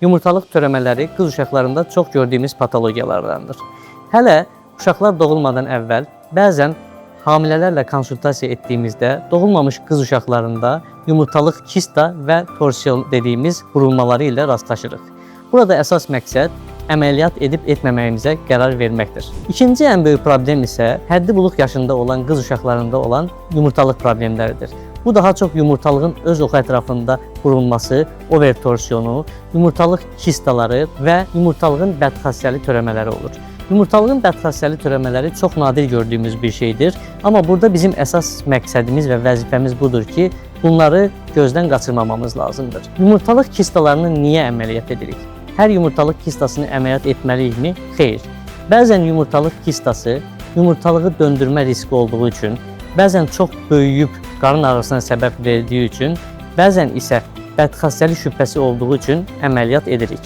Yumurtalıq törəmələri qız uşaqlarında çox gördüyümüz patologiyalardandır. Hələ uşaqlar doğulmadan əvvəl bəzən hamilələrlə konsultasiya etdiyimizdə doğulmamış qız uşaqlarında yumurtalıq kista və torsiyon dediyimiz vurulmaları ilə rastlaşırıq. Burada əsas məqsəd əməliyyat edib etməməyimizə qərar verməkdir. İkinci ən böyük problem isə həddi buluq yaşında olan qız uşaqlarında olan yumurtalıq problemləridir. Bu daha çox yumurtalığın öz oxu ətrafında vurulması, over torsiyonu, yumurtalıq kistaları və yumurtalığın bədxassəli törəmələri olur. Yumurtalığın bədxassəli törəmələri çox nadir gördüyümüz bir şeydir. Amma burada bizim əsas məqsədimiz və vəzifəmiz budur ki, bunları gözdən qaçırmamamız lazımdır. Yumurtalıq kistalarını niyə əməliyyat edirik? Hər yumurtalıq kistasını əməliyyat etməliyikmi? Xeyr. Bəzən yumurtalıq kistası yumurtalığı döndürmə riski olduğu üçün, bəzən çox böyüyüb qarın ağrısına səbəb verdiyi üçün, bəzən isə bədxassəli şübhəsi olduğu üçün əməliyyat edirik.